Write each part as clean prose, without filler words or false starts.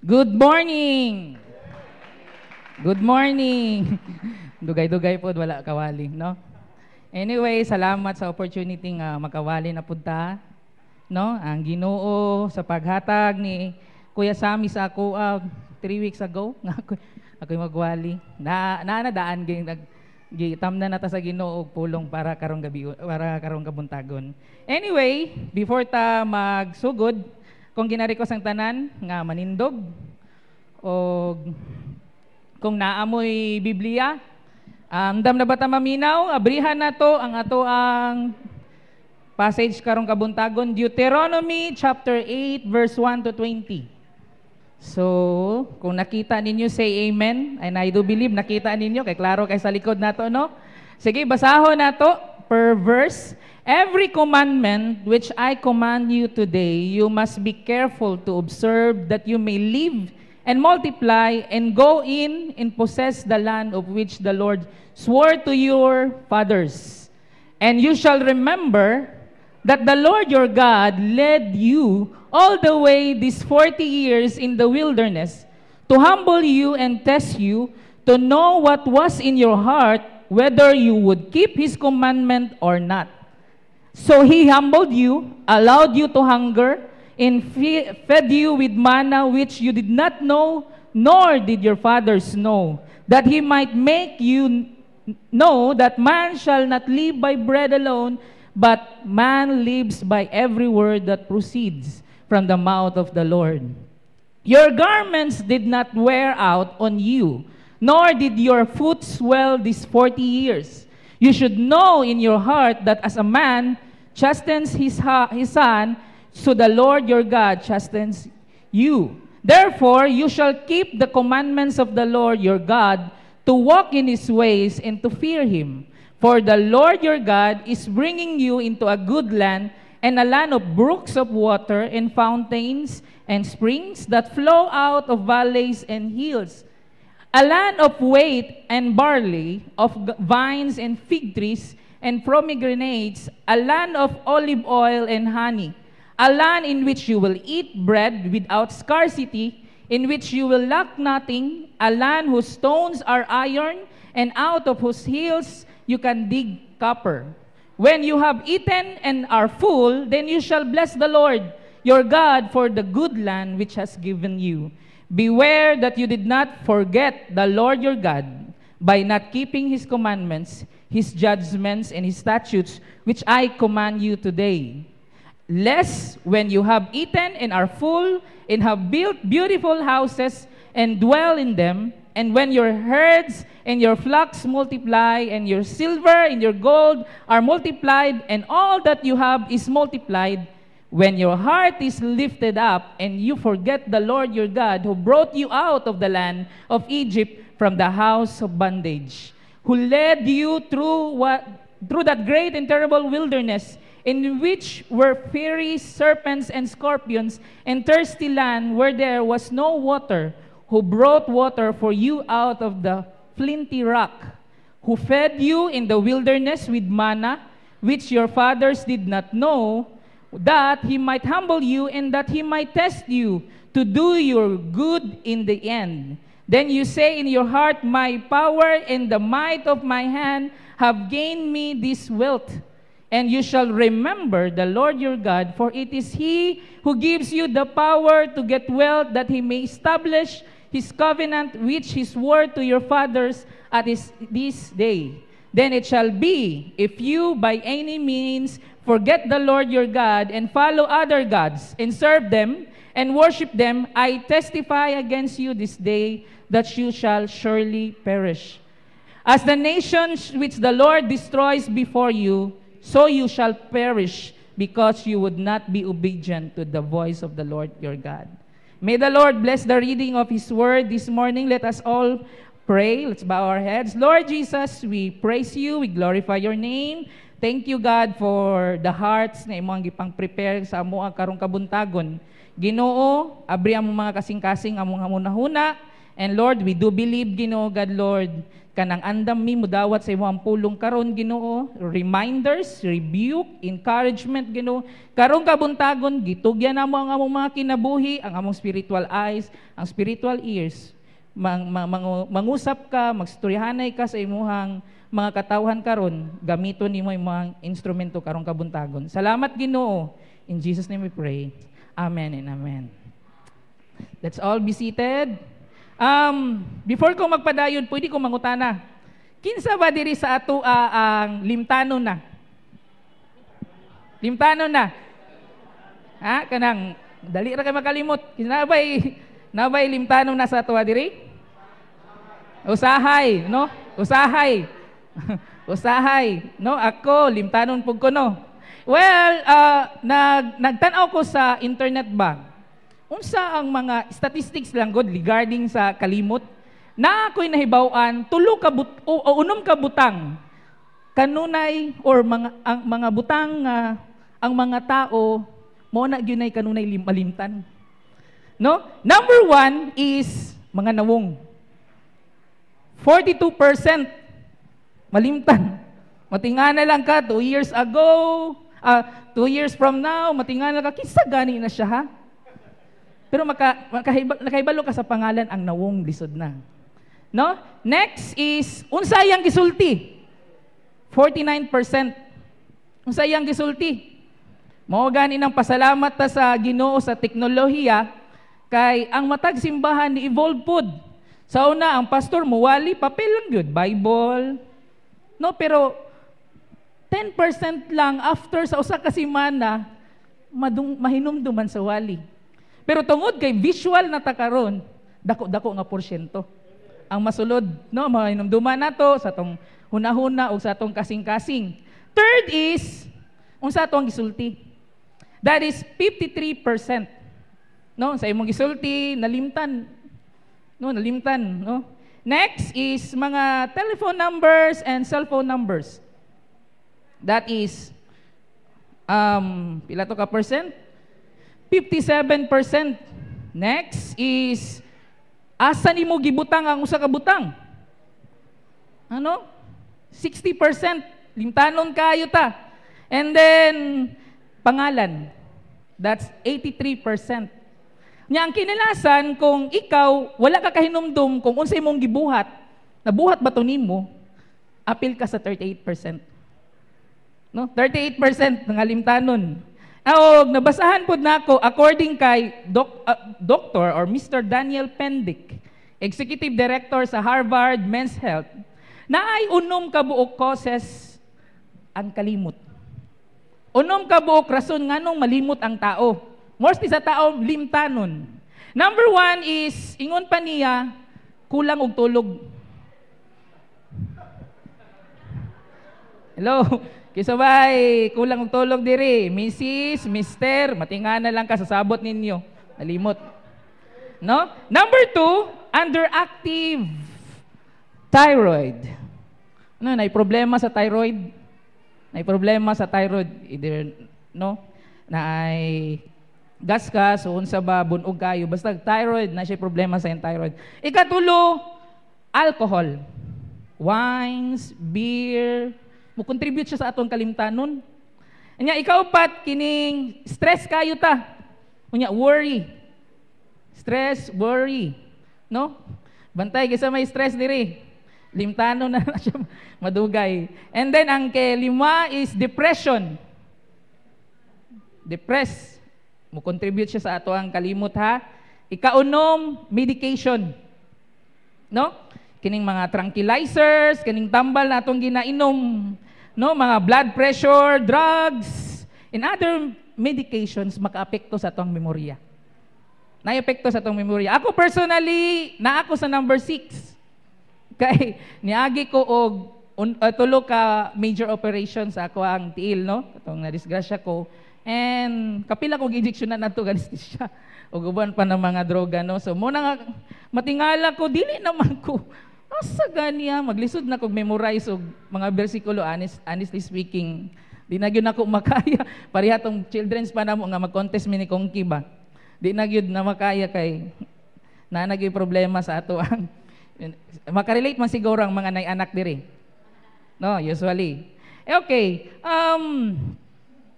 Good morning! Good morning! Dugay-dugay po, wala kawali, no? Anyway, salamat sa opportunity nga makawali na punta, no? Ang Ginoo sa paghatag ni Kuya Sammy sa ako 3 weeks ago, nga ako'y magwali. Nadaan gitam na nata sa Ginoo og pulong para karong kabuntagon. Anyway, before ta magsugod, kung ginari ko sang tanan nga manindog o kung naamoy Biblia, dam na bata maminaw, abrihan na to ang ato ang passage karong kabuntagon, Deuteronomy chapter 8 verse 1 to 20. So, kung nakita ninyo, say amen. And I do believe nakita ninyo, kay klaro kay sa likod nato, no? Sige, basahon nato per verse. Every commandment which I command you today, you must be careful to observe that you may live and multiply and go in and possess the land of which the Lord swore to your fathers. And you shall remember that the Lord your God led you all the way these 40 years in the wilderness to humble you and test you, to know what was in your heart, whether you would keep His commandment or not. So He humbled you, allowed you to hunger, and fed you with manna which you did not know, nor did your fathers know, that He might make you know that man shall not live by bread alone, but man lives by every word that proceeds from the mouth of the Lord. Your garments did not wear out on you, nor did your foot swell these 40 years. You should know in your heart that as a man chastens his son, so the Lord your God chastens you. Therefore, you shall keep the commandments of the Lord your God, to walk in His ways and to fear Him. For the Lord your God is bringing you into a good land, and a land of brooks of water and fountains and springs that flow out of valleys and hills, a land of wheat and barley, of vines and fig trees and pomegranates, a land of olive oil and honey, a land in which you will eat bread without scarcity, in which you will lack nothing, a land whose stones are iron, and out of whose hills you can dig copper. When you have eaten and are full, then you shall bless the Lord your God for the good land which has given you. Beware that you did not forget the Lord your God by not keeping His commandments, His judgments, and His statutes, which I command you today. Lest when you have eaten and are full, and have built beautiful houses and dwell in them, and when your herds and your flocks multiply, and your silver and your gold are multiplied, and all that you have is multiplied, when your heart is lifted up, and you forget the Lord your God, who brought you out of the land of Egypt from the house of bondage, who led you through that great and terrible wilderness, in which were fiery serpents and scorpions, and thirsty land where there was no water, who brought water for you out of the flinty rock, who fed you in the wilderness with manna, which your fathers did not know, that He might humble you and that He might test you, to do your good in the end. Then you say in your heart, my power and the might of my hand have gained me this wealth. And you shall remember the Lord your God, for it is He who gives you the power to get wealth, that He may establish His covenant which He swore to your fathers at this day. Then it shall be, if you by any means forget the Lord your God, and follow other gods, and serve them, and worship them, I testify against you this day, that you shall surely perish. As the nations which the Lord destroys before you, so you shall perish, because you would not be obedient to the voice of the Lord your God. May the Lord bless the reading of His word this morning. Let us all pray. Let's bow our heads. Lord Jesus, we praise You. We glorify Your name. Thank You, God, for the hearts na imong gipang-prepare sa amo ang karong kabuntagon. Ginoo, abri ang mga kasing-kasing among hamunahuna, And Lord, we do believe, Ginoo, God, Lord, kanang andam mi mudawat sa imong pulong karon, Ginoo, reminders, rebuke, encouragement, Ginoo. Karong kabuntagon gitugyan namo ang among mga kinabuhi, ang among spiritual eyes, ang spiritual ears. Mangusap ka, magstoryahanay ka sa imong mga katawhan karon, gamiton nimo yung mga instrumento karong kabuntagon. Salamat, Ginoo. In Jesus' name we pray. Amen and amen. Let's all be seated. Before ko magpadayon, pwede ko mangutana. Kinsa ba diri sa ato ang limtanon na? Limtanon na? Ha? Kanang, dali ra kay makalimot. Nabay limtanon na sa ato diri? Usahay, no? Usahay. Usahay, no? Ako, limtanon pug ko, no? Well, nagtanaw ko sa internet ba? Unsa ang mga statistics lang god regarding sa kalimot? Na ako'y nahibaw-an, unom ka butang kanunay or mga butang ang mga tao mo na gyunay kanunay malimtan. No? Number 1 is mga nawong. 42% malimtan. Matingana lang ka 2 years ago, 2 years from now, matingana ka kinsa gani na siya, ha? Pero nakahibalo ka sa pangalan ang nawong lisod na. No? Next is unsayang gisulti. 49%. Unsayang gisulti. Mao gani nang pasalamat ta sa Ginoo sa teknolohiya kay ang matag simbahan ni evolve pod. Sa una ang pastor muwali papel lang gyud, Bible. No, pero 10% lang after sa usa ka semana mahinumduman sa wali. Pero tungod kay visual na ta karon, dako-dako nga porsyento. Ang masulod, no, mahinumduman nato sa tong hunahuna o sa tong kasing-kasing. Third is unsa to ang gisulti. That is 53%. No, sa imong gisulti nalimtan. No, nalimtan, no. Next is mga telephone numbers and cellphone numbers. That is pila to ka percent? 57%. Next is asa nimo gibutang ang usa ka butang? Ano? 60%. Limtanon kayo ta. And then pangalan. That's 83%. Nya ang kinalasan kung ikaw wala ka kahinumdum kung unsa imong gibuhat, nabuhat ba to nimo? Apil ka sa 38%. No? 38% ng limtanon. Nabasahan po na ako, according kay Dr. or Mr. Daniel Pendick, Executive Director sa Harvard Men's Health, na ay unom kabuok causes ang kalimot. Unom kabuok rason nganong malimot ang tao. Mostly sa tao, limtanon. Number 1 is, ingon pa niya, kulang og tulog. Hello? Kisabay, kulang og tulog diri. Mrs., Mister, matingana lang ka sa sabot ninyo. Nalimot. No? Number 2, underactive thyroid. Ano, may problema sa thyroid? May problema sa thyroid. Either, no? Na ay gasgas o unsa ba, bunog kayo. Basta thyroid, na siya problema sa thyroid. Ikatulo, alcohol. Wines, beer, mo-contribute siya sa atong kalimtanon. Anya, ikaw pat, kining stress kayo ta. Unya, worry. Stress, worry. No? Bantay, kaysa may stress diri. Limtanon na siya madugay. And then, ang kelima is depression. Depress. Mo-contribute siya sa atong kalimot, ha? Ikaunom, medication. No? Kining mga tranquilizers, kining tambal na atong ginainom, no, mga blood pressure, drugs, and other medications makaapekto sa atong memorya. Na-epekto sa atong memorya. Ako personally, ako sa number 6. Kay niagi ko og tulo ka major operations sa ako ang tiil, no? Katong na-disgrasya ko. And kapila kong injection na nato anesthesia. O guban pa ng mga droga, no? So muna nga matingala ko, dili naman ko. Asa ganiya, maglisod na kog memorize og mga bersikulo, honestly speaking. Di na gyud nako makaya. Pareha tong children's pa namo nga mag-contest mini kongki ba. Di na gyud na makaya kay Na naging problema sa ato ang makarelate man siguro ang mga nay-anak diri. No, usually. Okay.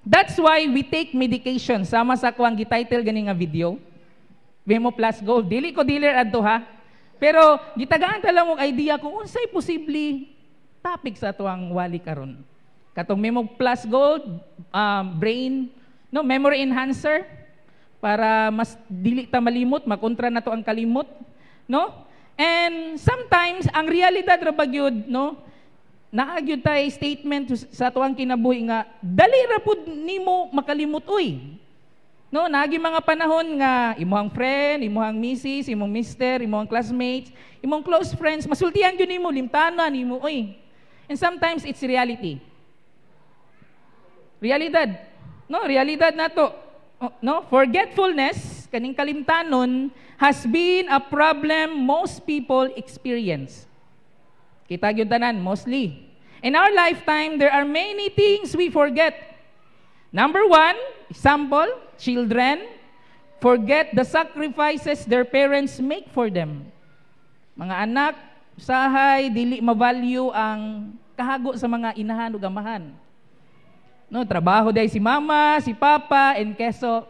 That's why we take medication. Sama sa kuang gi-title gani nga video. Vemo plus gold. Dili ko dealer adto ha. Pero gitagaan ta lang og idea kung unsay posible topic sa ato ang wali karon. Katong Memo plus gold, brain, no, memory enhancer para mas dili ta malimot, makontra na to ang kalimot, no? And sometimes ang realidad ra bagyud, no? Naagyud tay statement sa ato ang kinabuhi nga dali ra pud nimo makalimot uy. No, naagi mga panahon nga imong friend, imong misis, imong mister, imong classmates, imong close friends masultihan gyud nimo, limtanan nimo uy. And sometimes it's reality. Realidad. No, realidad na to. No, forgetfulness, kaning kalimtanon, has been a problem most people experience. Kita gyud tanan, mostly. In our lifetime, there are many things we forget. Number one, example, children forget the sacrifices their parents make for them. Mga anak, usahay, dili ma-value ang kahago sa mga inahan ug amahan. No, trabaho day si mama, si papa, and keso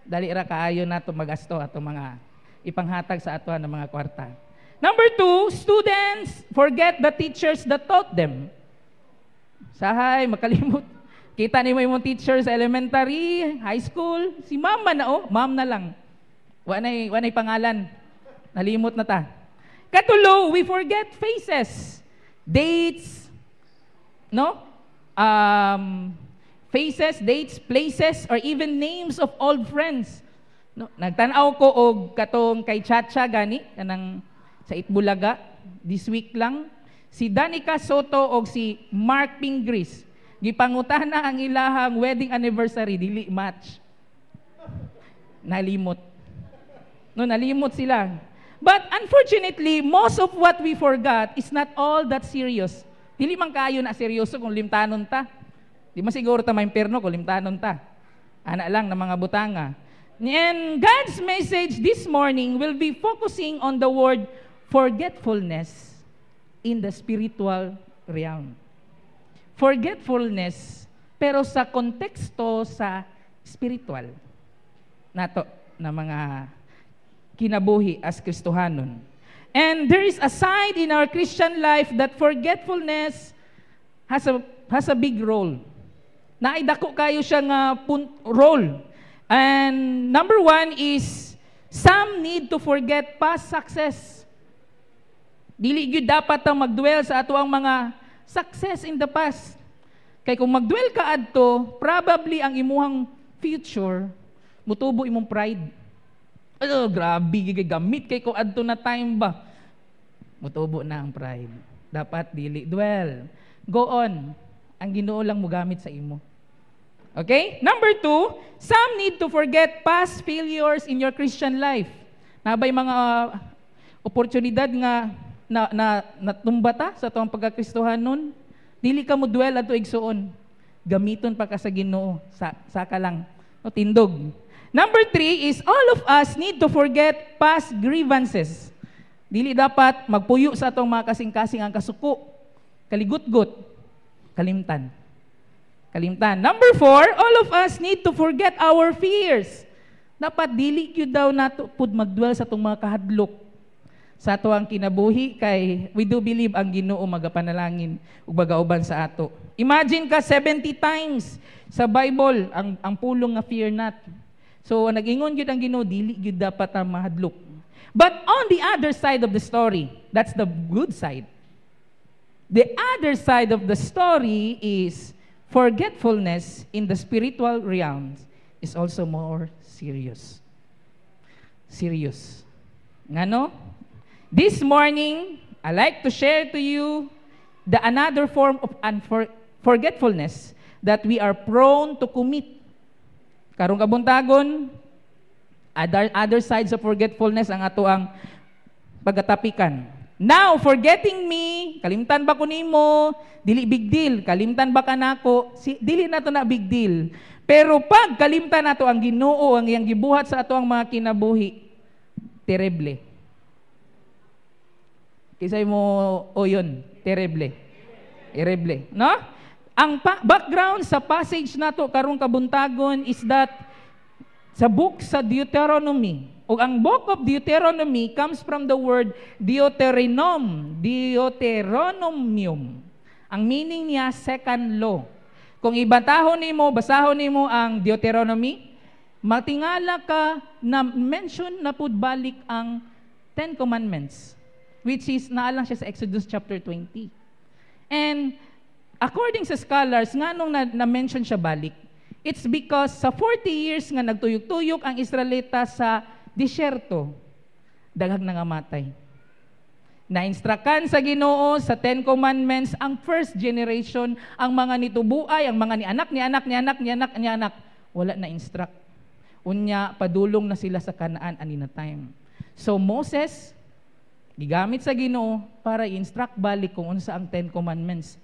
dali ra kaayo nato magasto ato mga ipanghatag sa ato ng mga kwarta. Number two, students forget the teachers that taught them. Sahay, makalimot. Kita ni mo yung teacher sa elementary, high school, si mama na ma'am na lang. Wanay pangalan. Nalimot na ta. Katulo, we forget faces, dates, no? Faces, dates, places, or even names of old friends. No, nagtanaw ko og katong kay Chacha gani kanang sa Itbulaga this week lang si Danica Soto og si Mark Pingris gipangutana ang ilahang wedding anniversary dili match. Nalimot. No, nalimot sila. But unfortunately, most of what we forgot is not all that serious. Dili man kaayo na seryoso kung limtanon ta. Di man siguro ta maimperno kung limtanon ta. Ana lang na mga butanga. And God's message this morning will be focusing on the word forgetfulness in the spiritual realm. Forgetfulness, pero sa konteksto sa spiritual. Nato na mga kinabuhi as Kristohanon. And there is a side in our Christian life that forgetfulness has a big role. Naidako kayo siya nga role. And number one is, some need to forget past success. Dili gyud dapat ang magdwell sa ato ang mga success in the past. Kay kung magdwell ka adto, probably ang imuhang future, mutubo imong pride. Grabe, gamit kay ko adto na time ba. Mutubo na ang pride. Dapat dili dwell. Go on. Ang Ginoo lang mo gamit sa imo. Okay? Number two, some need to forget past failures in your Christian life. Nabay mga oportunidad nga natumba ta sa tuwang pagkakristohanon. Dili ka mo dwell adto igsuon. Gamiton pa ka sa Ginoo. Saka lang. No, tindog. Number three is all of us need to forget past grievances. Dili dapat magpuyo sa atong mga kasing-kasing ang kasuko, kaligutgot, kalimtan. Kalimtan. Number four, all of us need to forget our fears. Dapat dili gyud daw nato pud magdwell sa atong mga kahadlok. Sa ato ang kinabuhi kay we do believe ang Ginoo magapanalangin ug bagauban sa ato. Imagine ka 70 times sa Bible ang pulong nga fear not. So, nag-ingon gyud ang Ginoo, dili gyud dapat ang mahadlok. But on the other side of the story, that's the good side. The other side of the story is forgetfulness in the spiritual realms is also more serious. Serious. Ngano? This morning, I like to share to you the another form of forgetfulness that we are prone to commit. Karong kabuntagon, other sides of forgetfulness ang ato ang pagatapikan. Now, forgetting me, kalimtan ba ko nimo, dili big deal. Kalimtan ba ka nako, dili na to na big deal. Pero pag kalimtan nato ang Ginoo, ang iyang gibuhat sa ato ang mga kinabuhi, terrible. Kisay mo, o yun, terrible. Terrible. No? Ang background sa passage na to, karong kabuntagon, is that sa book sa Deuteronomy, o ang book of Deuteronomy comes from the word Deuteronomium. Ang meaning niya, second law. Kung ibantahon nimo, basahon nimo ang Deuteronomy, matingala ka na mention na pud balik ang 10 Commandments, which is naalang siya sa Exodus chapter 20. And according sa scholars, nga nung na-mention siya balik, it's because sa 40 years nga nagtuyok-tuyok ang Israelita sa disyerto, daghag na nga matay. Na-instrukan sa Ginoo sa 10 Commandments ang first generation, ang mga nitubuay, ang mga ni anak, wala na instruct. Unya, padulong na sila sa Kanaan anina time. So Moses, gigamit sa Ginoo para i-instruct balik kung unsa ang 10 Commandments.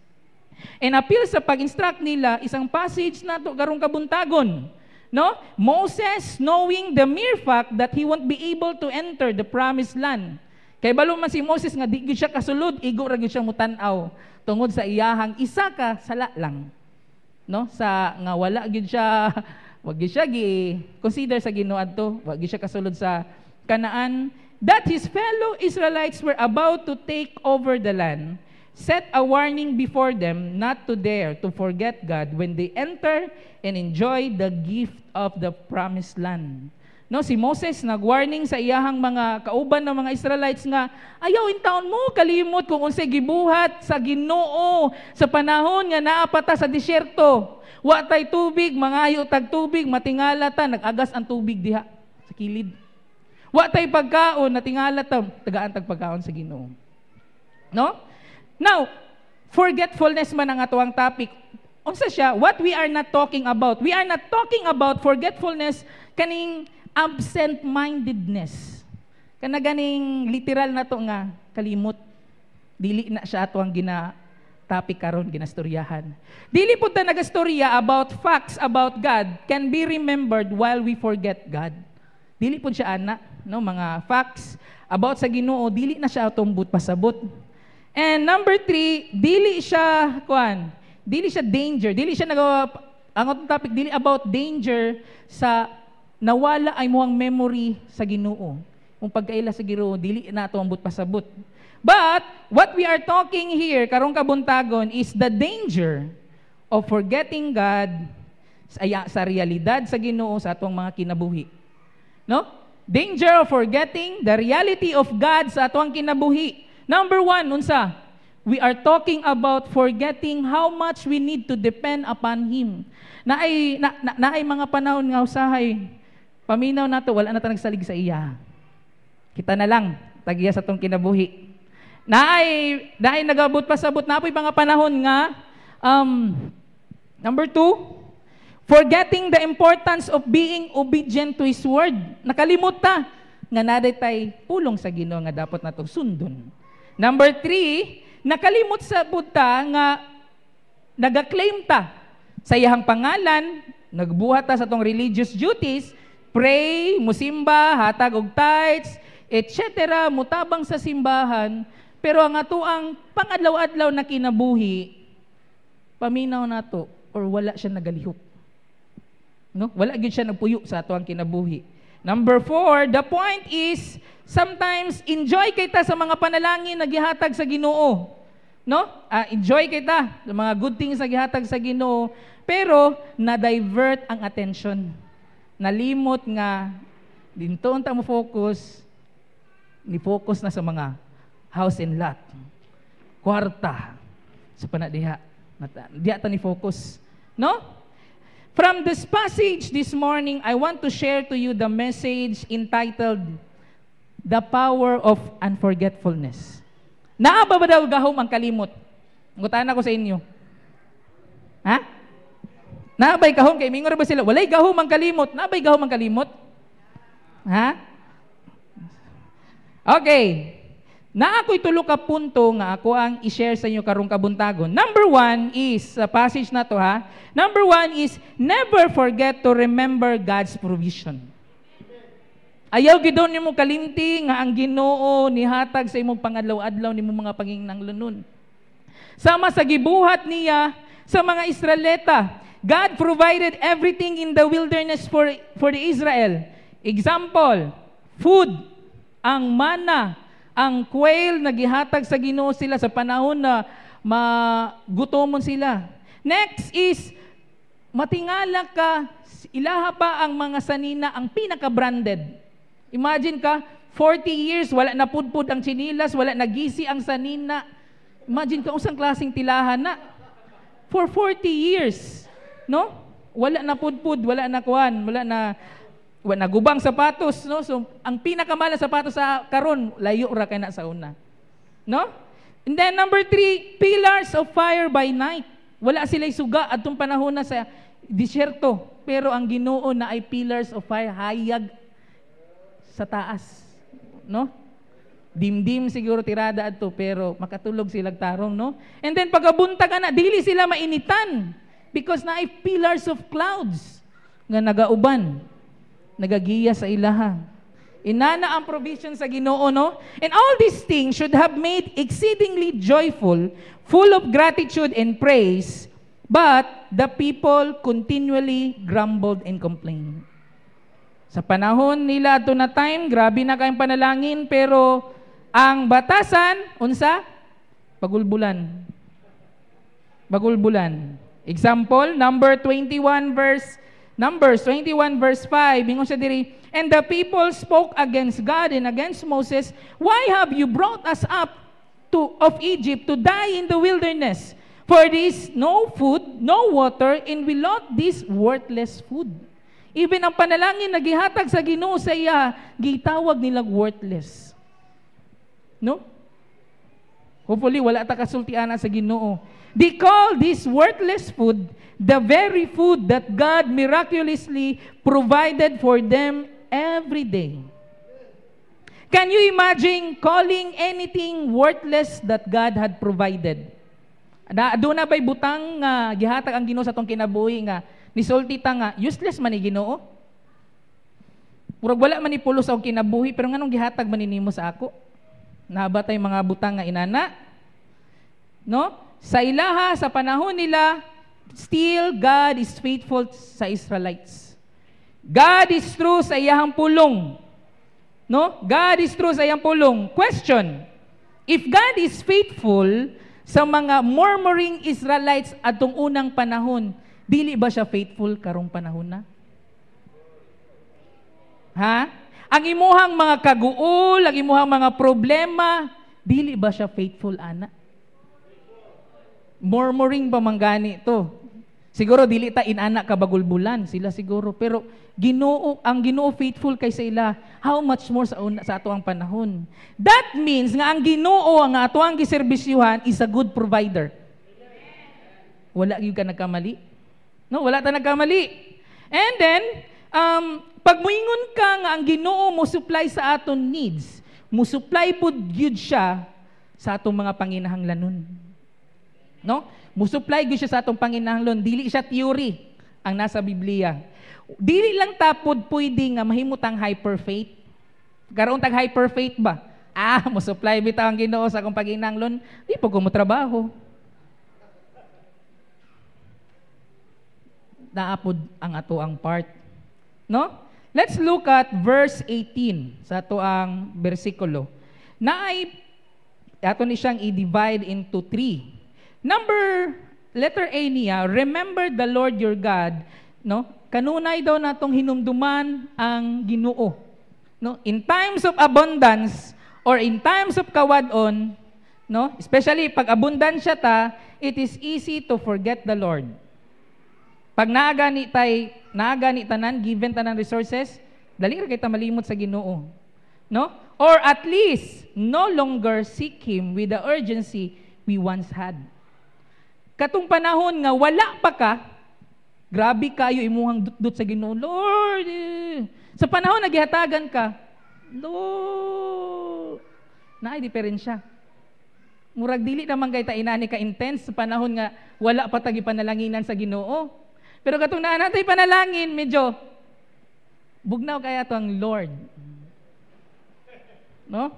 And appeal sa pag-instruct nila, isang passage na to karong kabuntagon. No? Moses, knowing the mere fact that he won't be able to enter the promised land. Kay balo man si Moses nga di gyud siya kasulod, igo ra gyud siya mutanaw tungod sa iyahang isa ka sala lang. No? Sa nga wala gyud siya, wag gyud siya gi-consider sa Ginoo adto, wag gyud siya kasulod sa Kanaan, that his fellow Israelites were about to take over the land, set a warning before them not to dare to forget God when they enter and enjoy the gift of the promised land. No, si Moses nag-warning sa iyahang mga kauban ng mga Israelites nga, ayaw in taon mo kalimot kung unsay gibuhat sa Ginoo sa panahon nga naapata sa disyerto. Wa tay tubig, mangayo tag tubig, matingala ta, nag-agas ang tubig diha sa kilid. Wa tay pagkaon, natingala ta, tagaan tag pagkaon sa Ginoo. No? Now, forgetfulness man ang atuang topic. Unsa siya? What we are not talking about? We are not talking about forgetfulness kaning absent-mindedness. Kana ganing literal na to nga kalimot. Dili na siya ato ang topic karon ginastoryahan. Dili pud ta nagastorya about facts about God can be remembered while we forget God. Dili pud siya ana, no, mga facts about sa Ginoo, dili na siya atong pasabot. And number 3, dili siya danger. Dili siya ang atong topic dili about danger sa nawala ay muang memory sa Ginoo. Kung pagkaila sa Ginoo, dili na ato ang pasabot. But what we are talking here karong kabuntagon is the danger of forgetting God sa realidad sa Ginoo sa atong mga kinabuhi. No? Danger of forgetting the reality of God sa atong kinabuhi. Number 1, unsa? We are talking about forgetting how much we need to depend upon Him. Naay mga panahon nga usahay, paminaw nato, wala na ta nagsalig sa iya. Kita na lang, tagiya sa atong kinabuhi. Naay nagabot pasabot na apoy mga panahon nga, number 2, forgetting the importance of being obedient to His Word. Nakalimot ta, nga naday tay pulong sa Ginoo nga dapat natong sundon. Number 3, nakalimot sa buta nga nagaklaim ta sa iyahang pangalan, nagbuhat ta sa atong religious duties, pray, musimba, hatag og tithes, etc., mutabang sa simbahan, pero ang atoang pangadlaw-adlaw na kinabuhi, paminaw nato or wala siya nagalihok. No? Wala gyud siya nagpuyo sa atoang kinabuhi. Number 4, the point is, sometimes enjoy kita sa mga panalangin na gihatag sa Ginoo. No? Enjoy kita sa mga good things na gihatag sa Ginoo, pero na-divert ang attention. Nalimot nga, dinto unta mo focus, ni-focus na sa mga house and lot, kwarta, sa panadiha. Diya ta ni-focus. No? From this passage this morning, I want to share to you the message entitled, The Power of Unforgetfulness. Naaba ba daw gahom ang kalimot? Ngutaan ako sa inyo. Ha? Naabay gahom kay mingon ba sila? Walay gahom ang kalimot. Naabay gahom ang kalimot? Ha? Okay. Na ako'y tulo ka punto nga ako ang i-share sa inyo karong kabuntagon. Number 1 is, sa passage na to ha, number 1 is, never forget to remember God's provision. Ayaw gidon nimo kalimti nga ang Ginoo nihatag sa imong pangadlaw-adlaw nimo mga panginahanglanon. Sama sa gibuhat niya sa mga Israelita, God provided everything in the wilderness for the Israel. Example, food, ang mana, ang quail na gihatag sa Ginoo sila sa panahon na magutomon sila. Next is, matingala ka, ilaha pa ang mga sanina, ang pinaka-branded. Imagine ka, 40 years, wala na pudpud ang chinilas, wala nagisi ang sanina. Imagine ka, usang klaseng tilahan na. For 40 years, no? Wala na pudpud, wala na kuwan, wala na gubang sapatos, no? So, ang pinakamala sapatos sa karon, layo ra kay na sa una. No? And then number 3, pillars of fire by night. Wala sila'y suga atong panahon na sa disyerto, pero ang Ginoo na ay pillars of fire, hayag sa taas, no? Dimdim siguro tirada adto, pero makatulog silang tarong, no? And then pagabuntag na, dili sila mainitan because na ay pillars of clouds nga nagauban, nagagiya sa ilaha. Inana ang provision sa Ginoo, no? And all these things should have made exceedingly joyful, full of gratitude and praise, but the people continually grumbled and complained. Sa panahon nila ato na time, grabe na kayong panalangin, pero ang batasan, unsa? Pagulbulan. Bagulbulan. Example, Numbers 21 verse 5, ingon siya diri, and the people spoke against God and against Moses, why have you brought us up of Egypt to die in the wilderness? For there is no food, no water, and we lot this worthless food. Even ang panalangin na gihatag sa Ginoo sa iya, gitawag nilang worthless. No? Hopefully, wala ta kasultiana sa Ginoo. They call this worthless food the very food that God miraculously provided for them every day. Can you imagine calling anything worthless that God had provided? Doon na ba'y butang gihatag ang Ginoo sa itong kinabuhi nga, nisulti ta nga, useless man ni Ginoo? Murag wala man ni pulos ang kinabuhi, pero nganong gihatag man nimo sa ako? Nabatay mga butang nga inana? No? Sa ilaha, sa panahon nila, still God is faithful sa Israelites. God is true sa iyahang pulong. No? God is true sa iyang pulong. Question, if God is faithful sa mga murmuring Israelites atong unang panahon, dili ba siya faithful karong panahon na? Ha? Ang imuhang mga kaguol, ang imuhang mga problema, dili ba siya faithful, ana? Murmuring pa manggani to. Siguro dili ta inana ka bagulbulan sila siguro, pero Ginoo, ang Ginoo faithful kay sa ila. How much more sa ato ang panahon? That means nga ang Ginoo nga ato ang giserbisyuhan is a good provider. Wala gyud ka nagkamali. No, wala ta nagkamali. And then, pag muingon ka nga ang Ginoo mo supply sa aton needs, mo supply pud gyud siya sa atong mga panginahanglanon. No? Mo supply gyud siya sa atong panginahanglanon, dili siya theory ang nasa Biblia. Dili lang tapod pwede nga mahimutang hyper faith. Karon tag hyper faith ba? Mo supply bitaw ang Ginoo sa akong panginahanglanon, di pa ko mo trabaho. Naapod ang ato ang part. No? Let's look at verse 18 sa ato ang bersikulo. Naay ato ni siyang i-divide into 3. Letter A niya, remember the Lord your God, no? Kanunay daw natong hinumduman ang Ginoo. No? In times of abundance or in times of kawadon, no? Especially pag abundansya ta, it is easy to forget the Lord. Pag naagani tanan, given tanan resources, dali ra kay ta malimot sa Ginoo. No? Or at least no longer seek Him with the urgency we once had. Katong panahon nga wala pa ka, grabe kayo imuhang dut-dut sa Ginoo, Lord. Sa panahon na gihatagan ka, Lord. Naay diferensya. Murag dili naman kay ta inani ka intense sa panahon nga wala pa tagi panalanginan sa Ginoo. Pero katong naa natay panalangin, medyo bugnaw kaya to ang Lord. No?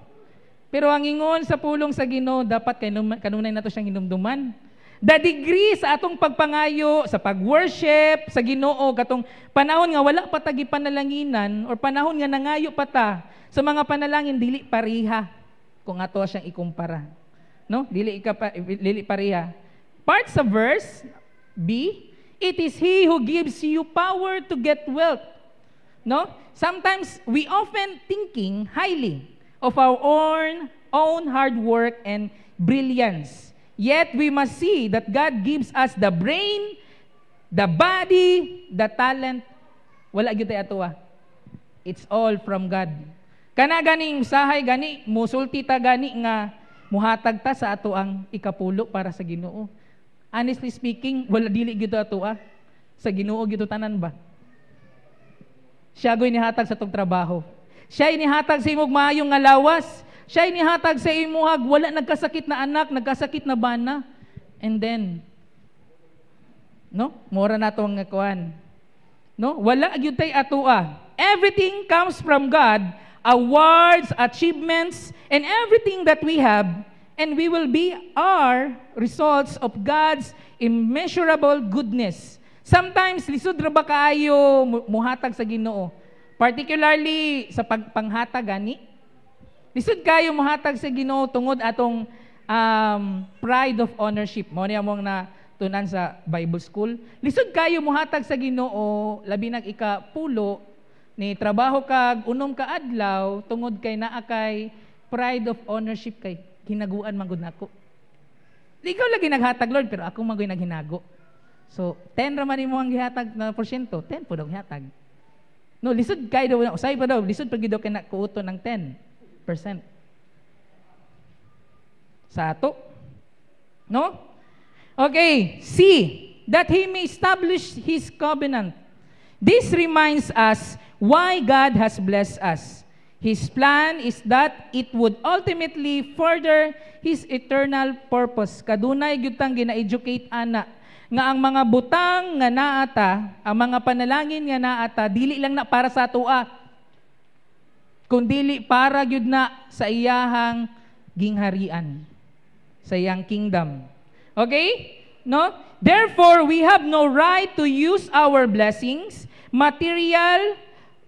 Pero ang ingon sa pulong sa Ginoo dapat kanunay nato siyang hinumduman. The degree sa atong pagpangayo, sa pag-worship, sa Ginoo, katong panahon nga wala pa tagi panalanginan, or panahon nga nangayo pa ta, sa mga panalangin, dili pariha, kung ato siyang ikumpara. No? Dili pariha. Part sa verse, B, it is He who gives you power to get wealth. No? Sometimes, we often thinking highly of our own hard work and brilliance. Yet we must see that God gives us the brain, the body, the talent. Wala gyud tay atoa. It's all from God. Kana ganing sahay gani musulti ta gani nga muhatag ta sa ato ang ikapulo para sa Ginoo. Honestly speaking, wala dili gyud atoa. Sa Ginoo gyud tanan ba? Siya goy nihatag sa tong trabaho. Siya inihatag sa imong maayong nga lawas. Siya inihatag sa imuhag, wala nagkasakit na anak, nagkasakit na bana. And then, no? Mura na ito ang ngakuan. No? Wala gyud tay atua. Everything comes from God. Awards, achievements, and everything that we have, and we will be our results of God's immeasurable goodness. Sometimes, lisod ra ba kaayo muhatag sa Ginoo? Particularly sa panghatag gani. Lisod kayo muhatag sa Ginoo tungod atong pride of ownership. Mo niya mong na tunan sa Bible School. Lisod kayo muhatag sa Ginoo labi nag ikapulo ni trabaho kag unom ka adlaw tungod kay naa kay pride of ownership kay hinaguan man gud nako. Ikaw lagi naghatag Lord pero ako magoy naghinago. So 10 ra man imo ang gihatag na porsyento, 10 pud ang gihatag. No, lisod kayo daw usay pa daw lisod pag gidaw kay nakuuto ng 10%. Sa ato. No? Okay, C, that He may establish His covenant. This reminds us why God has blessed us. His plan is that it would ultimately further His eternal purpose. Kadunay gyud tang gina-educate ana nga ang mga butang nga naata, ang mga panalangin nga naata, dili lang na para sa atoa, kundili para gyud na sa iyahang gingharian, sa iyang kingdom. Okay? No? Therefore, we have no right to use our blessings, material,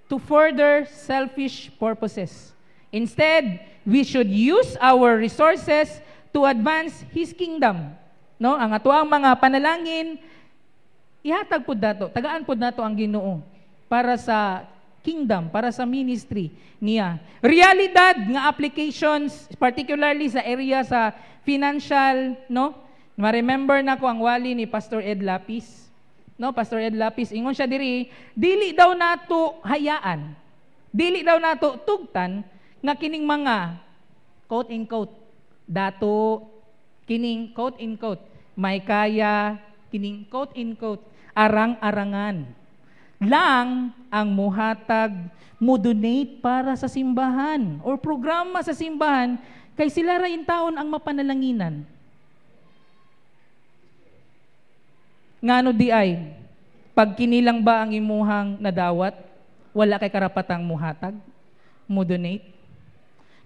to further selfish purposes. Instead, we should use our resources to advance His kingdom. No? Ang atoang mga panalangin, ihatag pud nato, tagaan pud nato ang Ginoo para sa kingdom, para sa ministry niya. Realidad nga applications, particularly sa area sa financial, no? Ma-remember na ko ang wali ni Pastor Ed Lapis. No, Pastor Ed Lapis, ingon siya diri, dili daw nato hayaan, dili daw nato tugtan nga kining mga quote-unquote dato, kining quote-unquote may kaya, kining quote-unquote arang-arangan lang ang muhatag, mo-donate para sa simbahan or programa sa simbahan kay sila ra in taon ang mapanalanginan. Ngano di ay, pag kinilang ba ang imuhang nadawat, wala kay karapatang muhatag, mo-donate?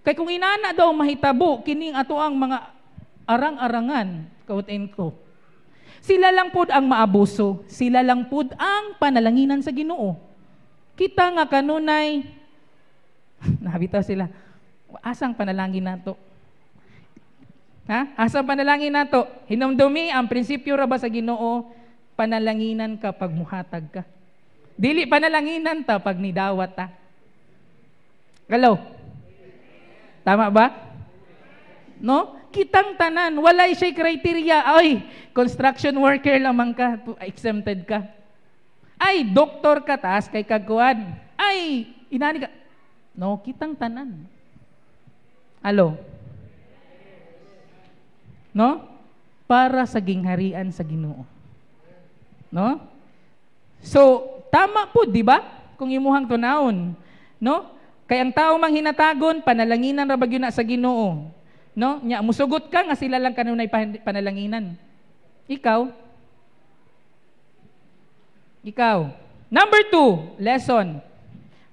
Kay kung inana daw mahitabo, kining ato ang mga arang-arangan, quote-unquote, sila lang pud ang maabuso, sila lang pud ang panalanginan sa Ginoo. Kita nga kanunay, nahabitaw sila, asang panalangin nato? Ha? Asang panalangin nato? Hinumdumi ang prinsipyo ra ba sa Ginoo, panalanginan ka pag muhatag ka. Dili panalanginan ta pag nidawat ta. Hello? Tama ba? No? Kitang tanan, walay siya criteria. Ay, construction worker lamang ka, exempted ka. Ay, doktor ka, taas kay kagkuhan. Ay, inani ka. No, kitang tanan. Alo? No? Para sa gingharian sa Ginoo. No? So, tama po, di ba? Kung imuhang tunahon. No? Kay ang tao mang hinatagon, panalanginan ra bagyo na sa Ginoo. No? Nya musugot ka nga sila lang kanunay panalanginan. Ikaw? Number 2, lesson.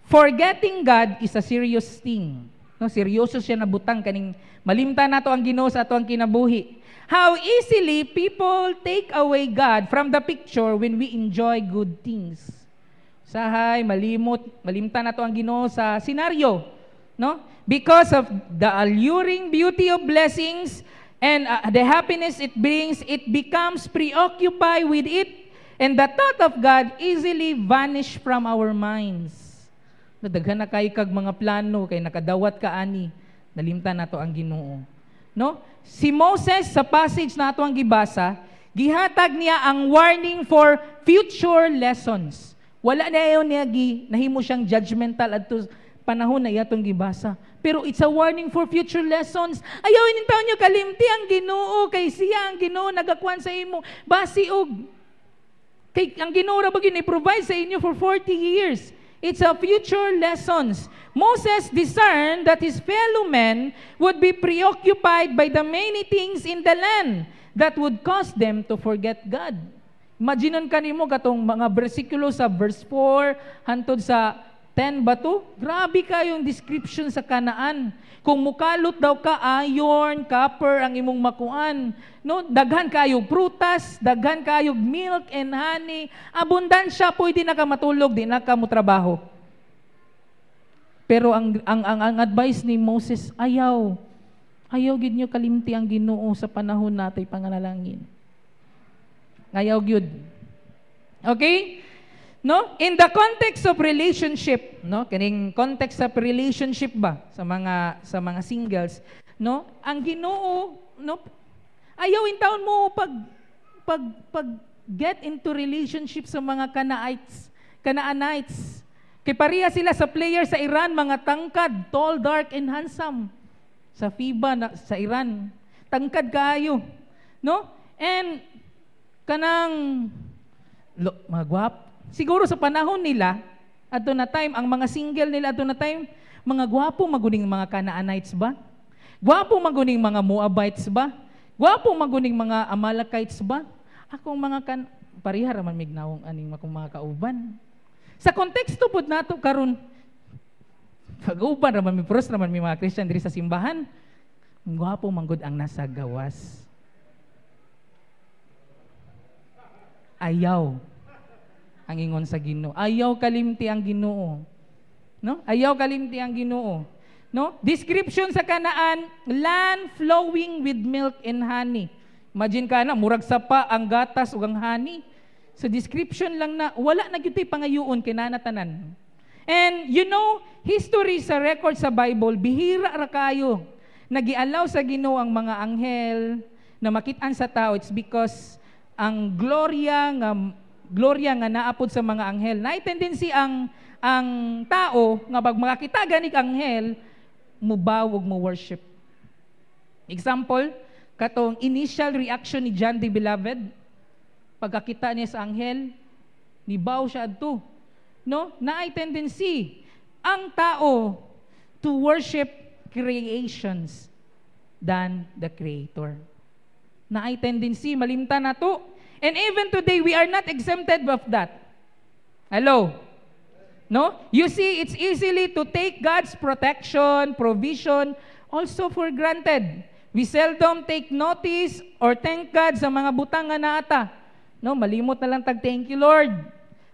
Forgetting God is a serious thing. No, seryoso siya na butang kaning malimtan nato ang Ginoo sa ato ang kinabuhi. How easily people take away God from the picture when we enjoy good things. Sahay, malimtan nato ang Ginoo sa senaryo, no? Because of the alluring beauty of blessings and the happiness it brings, it becomes preoccupied with it, and the thought of God easily vanish from our minds. Nadaghan na kayo kag mga plano kay nakadawat ka ani, nalimtan nato ang Ginoo. No? Si Moses sa passage nato ang gibasa, gihatag niya ang warning for future lessons. Wala na ayon niya nahimo siyang judgmental adto panahon na iyatong gibasa. Pero it's a warning for future lessons. Ayaw inintaw niyo kalimti ang Ginoo kay siya ang Ginoo nagakuan sa imo basi og kay ang Ginoo ra ba gini-provide sa inyo for 40 years. It's a future lessons. Moses discerned that his fellow men would be preoccupied by the many things in the land that would cause them to forget God. Imagineon kanimo katong mga bersikulo sa verse 4 hantod sa 10 ba to? Grabe kayong description sa Kanaan. Kung mukalot daw ka, iron, copper ang imong makuan. No? Daghan kayong prutas, daghan kayong milk and honey. Abundansya, pwede na ka matulog, di na ka mo trabaho. Pero ang advice ni Moses, ayaw. Ayaw gid nyo kalimti ang Ginoo sa panahon natay panganalangin. Ayaw gyud. Okay? No? In the context of relationship, no? Kining context of relationship ba sa mga singles, no? Ang Ginoo, no? Ayaw in taon mo pag get into relationship sa mga Canaanites. Kay pareha sila sa player sa Iran, mga tangkad, tall, dark, and handsome. Sa FIBA sa Iran, tangkad kayo, no? And kanang mga gwap. Siguro sa panahon nila, ato na time, ang mga single nila ato na time, mga gwapo maguning mga Canaanites ba? Gwapo maguning mga Moabites ba? Gwapo maguning mga Amalekites ba? Akong mga pariha raman mignawong aning akong mga kauban. Sa konteksto pod nato karon, pag-uban raman mi pros raman mi mga Christian diri sa simbahan, gwapo manggod ang nasa gawas. Ayaw ang ingon sa Ginoo. Ayaw kalimti ang Ginoo. No? Ayaw kalimti ang Ginoo. No? Description sa Kanaan, land flowing with milk and honey. Imagine ka na, murag sapa ang gatas ug ang honey. So description lang na, wala na gyud pangayuon kinanatanan. And you know, history sa record sa Bible, bihira ra kayo. Nagialaw sa Ginoo ang mga anghel na makit-an sa tao. It's because ang gloria nga naapod sa mga anghel. Na tendency ang tao nga pag makakita ganig anghel, mubaw ug mo worship. Example, katong initial reaction ni John the Beloved, pagkakita niya sa anghel, nibaw siya adto. No? Naay tendency ang tao to worship creations than the Creator. Naay tendency, malimtan nato. And even today, we are not exempted of that. Hello? No? You see, it's easily to take God's protection, provision, also for granted. We seldom take notice or thank God sa mga butang nga naata. No? Malimot na lang tag thank you, Lord,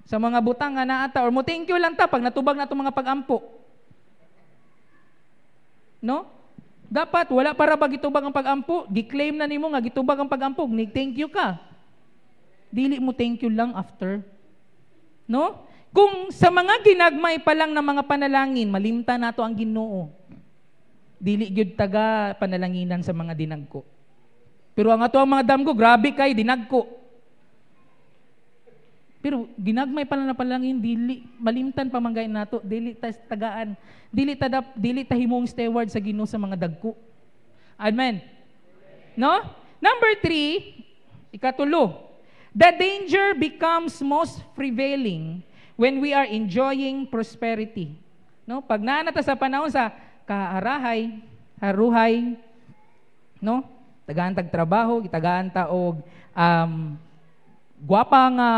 sa mga butang nga naata. Or mo thank you lang ta pag natubag na itong mga pag-ampo. No? Dapat, wala para ba gitubag ang pag-ampo? Di-claim na nimo nga gitubag ang pag-ampo. Thank you ka. Dili mo thank you lang after. No? Kung sa mga ginagmay pa lang ng mga panalangin, malimta nato ang Ginoo. Dili gyud taga panalanginan sa mga dinagko. Pero ang ato ang mga damgo, grabe kay dinagko. Pero ginagmay pa lang na panalangin, dili malimtan pa manggay nato, dili ta tagaan, dili ta himong steward sa Ginoo sa mga dagko. Amen. No? Number 3, ikatulo. The danger becomes most prevailing when we are enjoying prosperity. No? Pag naanata sa panahon sa kaarahay, haruhay, no? Tagaan tag trabaho, itagaan ta og gwapa nga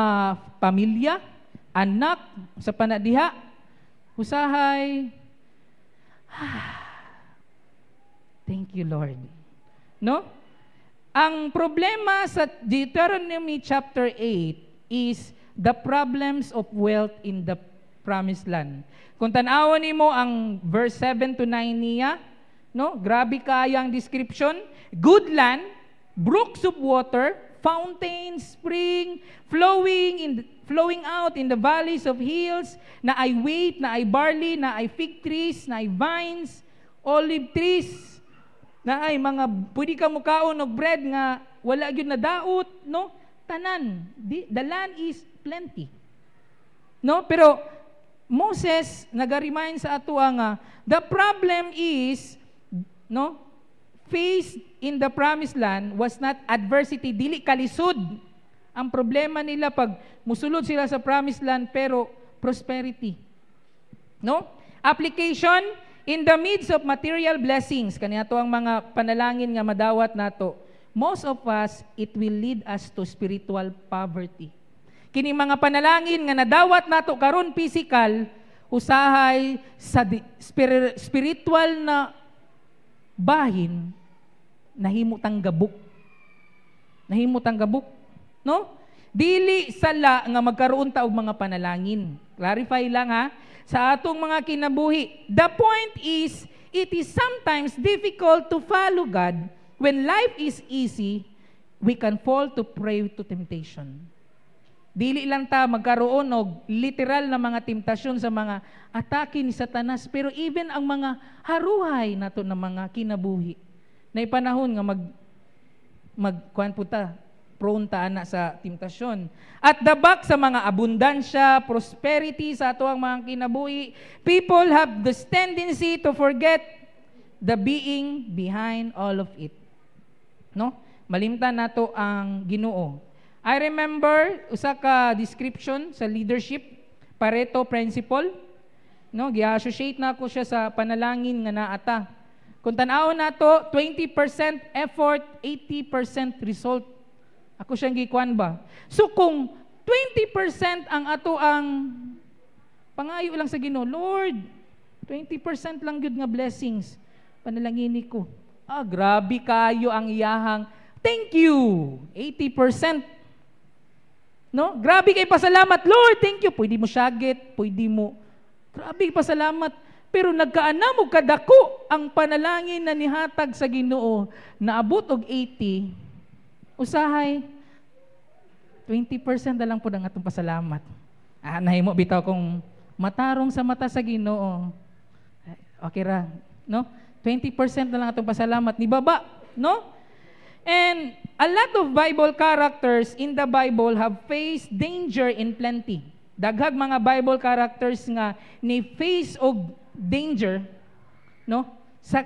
pamilya, anak sa panadiha, usahay. Thank you, Lord. No? Ang problema sa Deuteronomy chapter 8 is the problems of wealth in the promised land. Kung tanawan nimo ang verse 7 to 9 niya, no? Grabe kayang description. Good land, brooks of water, fountains, spring, flowing out in the valleys of hills, na ay wheat, na ay barley, na ay fig trees, na ay vines, olive trees, na ay mga pwede ka mukaon og bread nga wala gyud na daot, no? Tanan, the land is plenty. No? Pero Moses naga-remind sa ato nga the problem is, no, faced in the promised land was not adversity, dili kalisod. Ang problema nila pag musulod sila sa promised land, pero prosperity. No? Application, in the midst of material blessings, kaniya to ang mga panalangin nga madawat nato, most of us, it will lead us to spiritual poverty. Kini mga panalangin nga nadawat nato karon physical, usahay sa spiritual na bahin, nahimutang gabok. Nahimutang gabok. No? Dili sala nga magkaroon ta og mga panalangin. Clarify lang ha, sa atong mga kinabuhi. The point is, it is sometimes difficult to follow God. When life is easy, we can fall to prey to temptation. Dili lang ta magkaroon og literal na mga temptasyon sa mga atake ni Satanas, pero even ang mga haruhay nato na mga kinabuhi. Na ipanahon nga magkuan puta, prone ta ana sa temptasyon. At the back sa mga abundansya, prosperity sa ato ang mga kinabuhi, people have this tendency to forget the being behind all of it. No? Malimtan nato ang Ginoo. I remember usa ka description sa leadership, Pareto principle. No, gi-associate na ako siya sa panalangin nga naata. Kung tan-awon nato, 20% effort, 80% result. Ako siyang gikuan ba? So kung 20% ang ato ang pangayo lang sa Ginoo, Lord, 20% lang gyud nga blessings. Panalangin ko. Grabe kayo ang iyahang thank you. 80%. No? Grabe kay pasalamat, Lord, thank you. Pwede mo syagit, pwede mo. Grabe pasalamat. Pero nagkaana mo kadako ang panalangin na nihatag sa Ginoo na abot og 80. Usahay 20% na lang po ang atong pasalamat. Nahimo bitaw kung matarong sa mata sa Ginoo. Okay ra, no? 20% na lang atong pasalamat ni baba, no? And a lot of Bible characters in the Bible have faced danger in plenty. Daghag mga Bible characters nga ni face og danger, no? Sa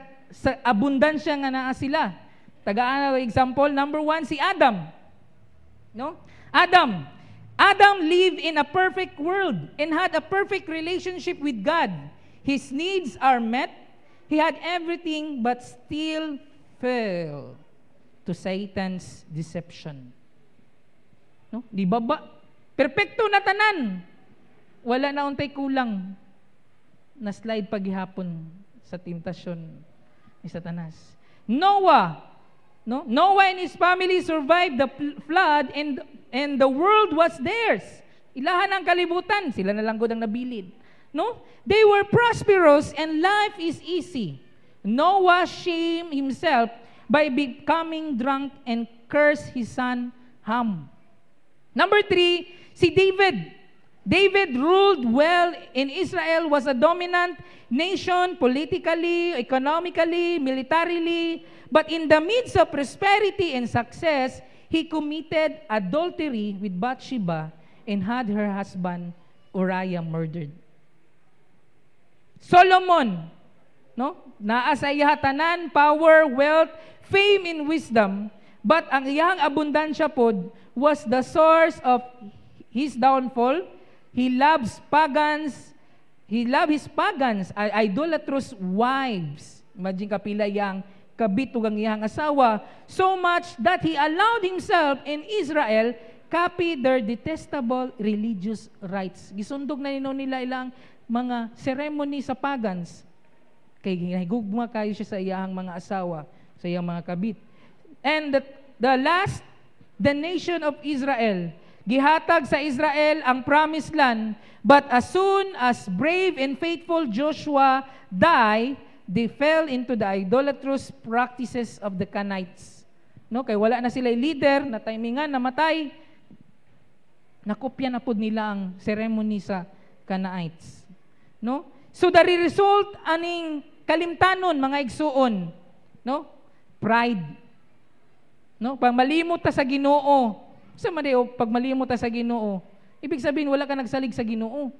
abundansya nga naa sila. Tagaan example number 1 si Adam. No? Adam lived in a perfect world and had a perfect relationship with God. His needs are met. He had everything but still fell to Satan's deception. No? Di ba ba? Perpekto na tanan. Wala na untay kulang. Na slide paghihapon sa temptasyon ni Satanas. Noah, no? Noah and his family survived the flood and the world was theirs. Ilahan ang kalibutan, sila na lang gud ang nabilid. No? They were prosperous and life is easy. Noah shamed himself by becoming drunk and cursed his son Ham. Number 3, si David. David ruled well in Israel, was a dominant nation politically, economically, militarily, but in the midst of prosperity and success, he committed adultery with Bathsheba and had her husband Uriah murdered. Solomon, no? Naa sa iya tanan, power, wealth, fame, and wisdom, but ang iyang abundansya pod was the source of his downfall. He loves pagans. He loved his pagans, idolatrous wives. Imagine kapila yang kabitog ang iyang asawa, so much that he allowed himself in Israel copy their detestable religious rites. Gisundog na nila ilang mga ceremony sa pagans. Kay higugma kayo siya sa iyang mga asawa, sa iyang mga kabit. And the last, the nation of Israel. Gihatag sa Israel ang promised land, but as soon as brave and faithful Joshua died, they fell into the idolatrous practices of the Canaanites. No, kay wala na sila leader, na timingan, namatay. Nakopya na pud nila ang ceremony sa Canaanites. No? So the result aning kalimtanon mga igsuon, no? Pride. No, pag malimot ta sa Ginoo, sa madeo pag malimot ta sa Ginoo, ibig sabihin wala ka nagsalig sa Ginoo.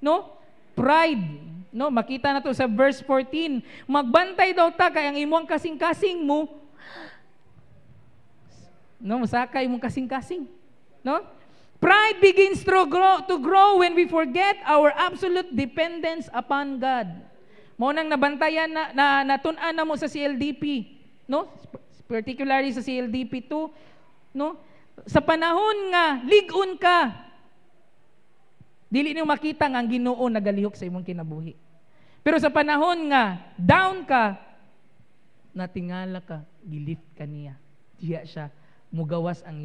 No? Pride. No, makita na to sa verse 14. Magbantay daw ta kay ang imong kasing-kasing mo. No, masakay imong kasing-kasing. No? Pride begins to grow when we forget our absolute dependence upon God. Mao nang nabantayan na natun-an na mo sa CLDP, no? Particularly sa CLDP 2, no? Sa panahon nga lig-on ka, dili niyo makita nga ang Ginoo nagalihok sa imong kinabuhi. Pero sa panahon nga down ka, natingala ka, gilift ka niya. Diya siya mugawas ang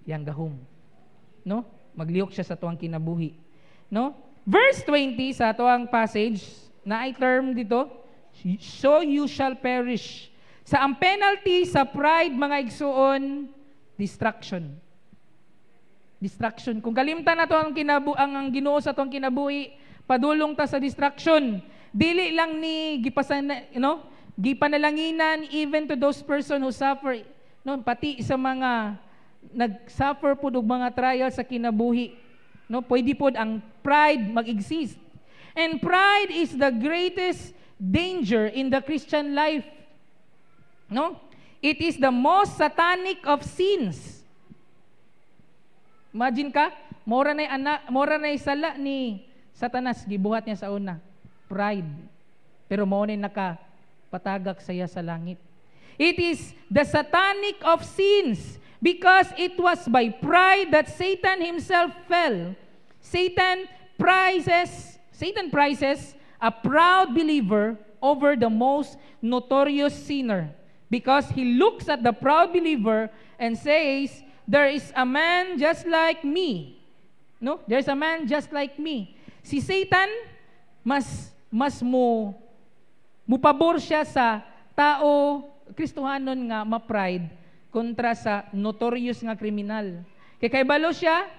yang gahom. No? Maglihok siya sa tuwang kinabuhi. No? Verse 20 sa tuwang passage, na ay term dito, so you shall perish. Sa ang penalty sa pride, mga igsuon, distraction. Distraction. Kung kalimtan na to ang Ginoo sa tuwang kinabuhi, padulong ta sa distraction. Dili lang ni gipanalanginan even to those person who suffer, no, pati sa mga nag-suffer po og mga trial sa kinabuhi. No, pwede po ang pride mag-exist. And pride is the greatest danger in the Christian life. No? It is the most satanic of sins. Imagine ka, mora na sala ni Satanas, gibuhat niya sa una. Pride. Pero mao na nakapatagak saya sa langit. It is the satanic of sins because it was by pride that Satan himself fell. Satan prizes a proud believer over the most notorious sinner because he looks at the proud believer and says, there is a man just like me. No? There's a man just like me. Si Satan, mas mupabor siya sa tao, Kristohanon nga ma-pride kontra sa notorious nga kriminal. Kay balo siya,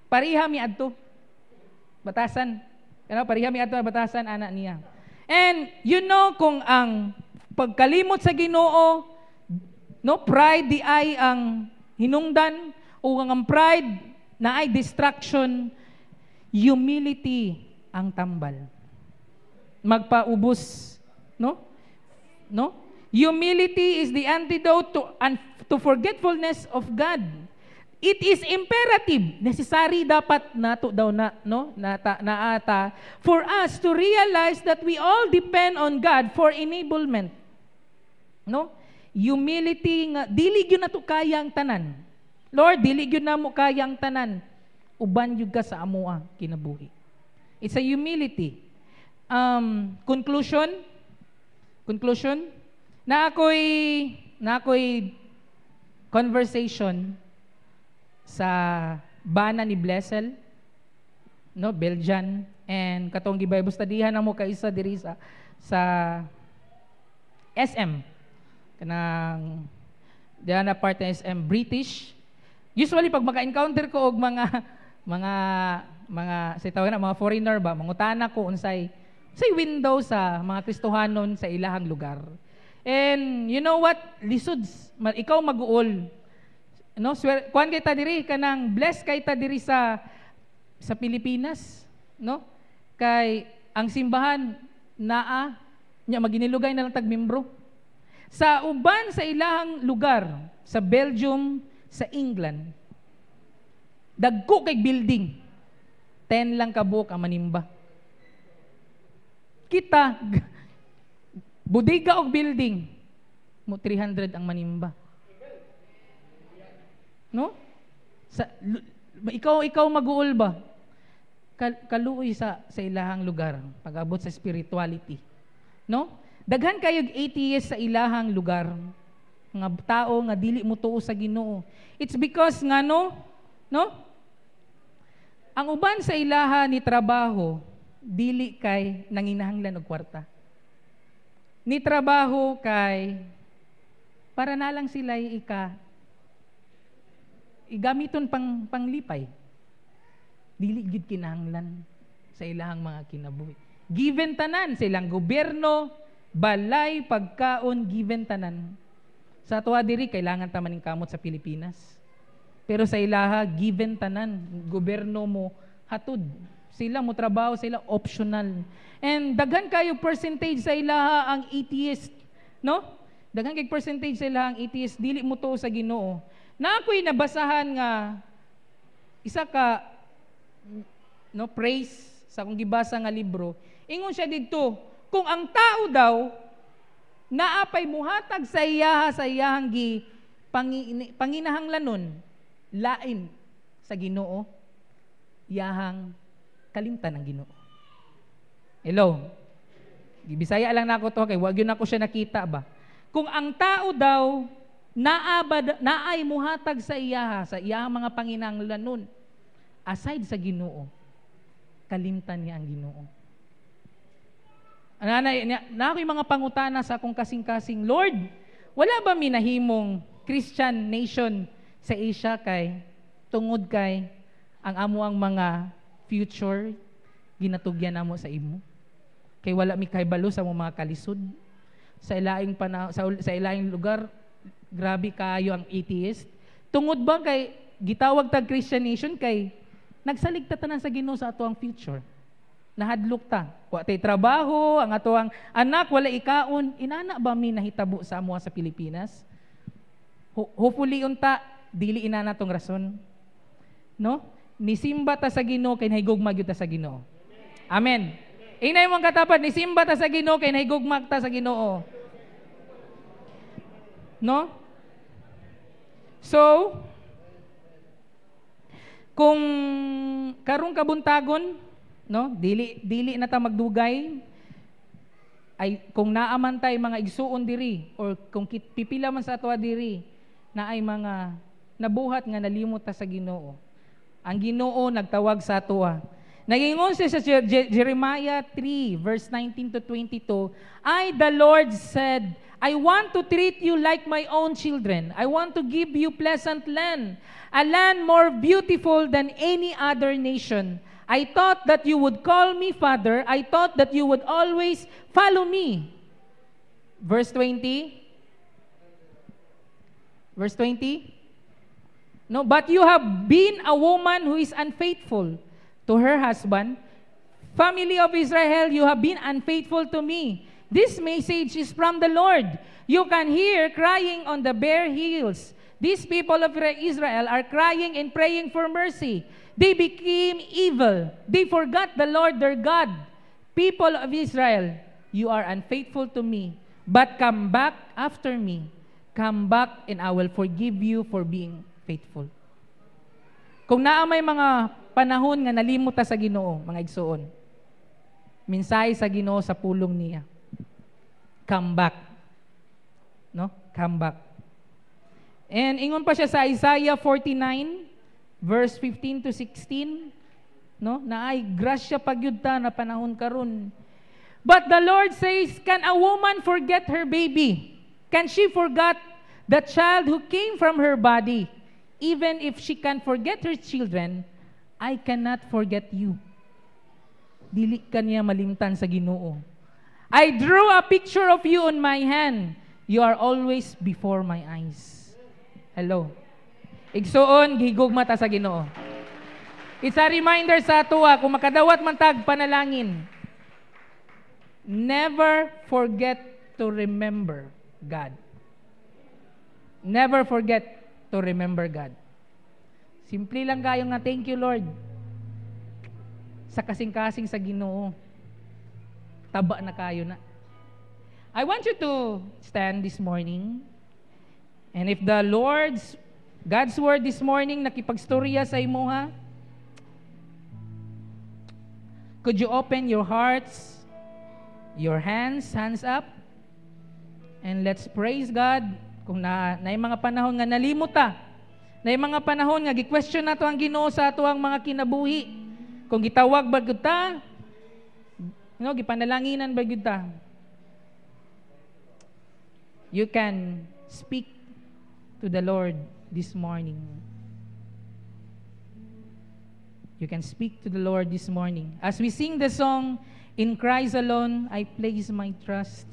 pariha mi adto. Batasan. Pariha mi adto batasan anak niya. And you know kung ang pagkalimot sa Ginoo, no, pride di ay ang hinungdan o ang pride na ay distraction, humility ang tambal. Magpaubos, no? No? Humility is the antidote to forgetfulness of God. It is imperative, necessary dapat nato daw naata for us to realize that we all depend on God for enablement. No? Humility nga dili gyud nato kayang tanan. Lord, dili gyud namo kayang tanan. Uban gyud ka sa amoa kinabuhi. It's a humility. Conclusion. Na ako'y conversation sa bana ni Blessel, no, Belgian, and katong gibaybo studyhan na mo kaisa diri sa SM kanang diyan na part ng SM British. Usually pag maka-encounter ko og mga sa tawag na mga foreigner ba, mangutana ko unsay window sa mga Kristohanon sa ilahang lugar. And you know what? Lisod, ikaw mag-uol. No, kuan kay ta diri kanang blessed kay ta diri sa Pilipinas, no? Kay ang simbahan naa nya maginilugay na lang tag membro. Sa uban sa ilahang lugar, sa Belgium, sa England, dagko kay building. 10 lang ka buok ang manimba. Kita bodega og building mo 300 ang manimba. No? Ikaw mag-uol ba? Kaluoy sa ilahang lugar pag-abot sa spirituality. No? Daghan kayog atheist sa ilahang lugar. Nga tao nga dili mo tuo sa Ginoo. It's because nga no? Ang uban sa ilaha ni trabaho dili kay nanginahanglan og kwarta. Ni trabaho kay para na lang sila igamiton panglipay. Dili gid kinahanglan sa ilahang mga kinabuhi. Given tanan sa ilang gobyerno, balay, pagkaon, given tanan. Sa tuwa diri kailangan ta maning kamot sa Pilipinas. Pero sa ilaha given tanan, gobyerno mo hatud. Sila mo trabaho, sila optional. And daghan kayo percentage sa ilaha ang atheist, no? Daghan kay percentage sa ilaha ang atheist dili mo tuo sa Ginoo. Na ako'y nabasahan nga isa ka praise sa akong gibasa nga libro. Ingon siya didto, kung ang tao daw naapay muhatag sa iyahang panginahanglanon lain sa Ginoo, iyahang kalimtan ng Ginoo. Hello. Bisaya lang nako to kay wag yun ako siya nakita ba. Kung ang tao daw naay muhatag sa iyahang mga panginahanglanon aside sa Ginoo, kalimtan niya ang Ginoo. Na ako'y mga pangutana sa akong kasing-kasing, Lord, wala ba minahimong Christian nation sa Asia kay tungod kay ang amuang mga future ginatugyan namo sa imo? Kay wala mi kahibalo sa mga kalisod sa ilaing lugar, grabe kayo ang atheist. Tungod ba kay gitawag tag Christian nation kay nagsaligta tanan sa Ginoo sa ato ang future. Nahadlok ta. Wa tay trabaho, ang ato ang anak wala ikaon, inana ba mi nahitabo sa amuha sa Pilipinas? Hopefully unta dili inana tong rason. No? Nisimba ta sa Ginoo kay nahigugma gyud ta sa Ginoo. Amen. Inay mong katapat, nisimba ta sa Ginoo kay nahigugma ta sa Ginoo. No? So, kung karong kabuntagon, no, dili na ta magdugay, ay kung naaman tay mga igsuon diri or kung pipila man sa atwa diri na ay mga nabuhat nga nalimot ta sa Ginoo. Ang Ginoo nagtawag sa atwa. Nagingon siya sa Jeremiah 3 verse 19 to 22, the Lord said, I want to treat you like my own children. I want to give you pleasant land, a land more beautiful than any other nation. I thought that you would call me Father. I thought that you would always follow me. Verse 20. Verse 20. No, but you have been a woman who is unfaithful to her husband. Family of Israel, you have been unfaithful to me. This message is from the Lord. You can hear crying on the bare hills. These people of Israel are crying and praying for mercy. They became evil. They forgot the Lord their God. People of Israel, you are unfaithful to me, but come back after me. Come back and I will forgive you for being faithful. Kung naa may mga panahon nga nalimot ta sa Ginoo, mga igsuon, minsay sa Ginoo sa pulong niya. Come back. No? Come back. And ingon pa siya sa Isaiah 49 verse 15 to 16, no? Na ay grasya pagyud ta na panahon karon. But the Lord says, can a woman forget her baby? Can she forget the child who came from her body? Even if she can forget her children, I cannot forget you. Dili kaniya malimtan sa Ginoo. I drew a picture of you on my hand. You are always before my eyes. Hello. Igsuon, gihigugma ta sa Ginoo. It's a reminder sa atua, kung makadawat man tag panalangin, never forget to remember God. Never forget to remember God. Simple lang kayo nga, thank you Lord. Sa kasing-kasing sa Ginoo, taba na kayo na. I want you to stand this morning, and if the God's word this morning nakipagstorya sa imo ha, could you open your hearts, your hands up, and let's praise God. Kung na yung mga panahon nga nalimot ta, na yung mga panahon nga gi-question nato ang Ginoo sa ato ang mga kinabuhi. Kung gitawag ba gyud ta, no, gipanalanginan ba gyud ta, you can speak to the Lord this morning. You can speak to the Lord this morning. As we sing the song, In Christ Alone I Place My Trust,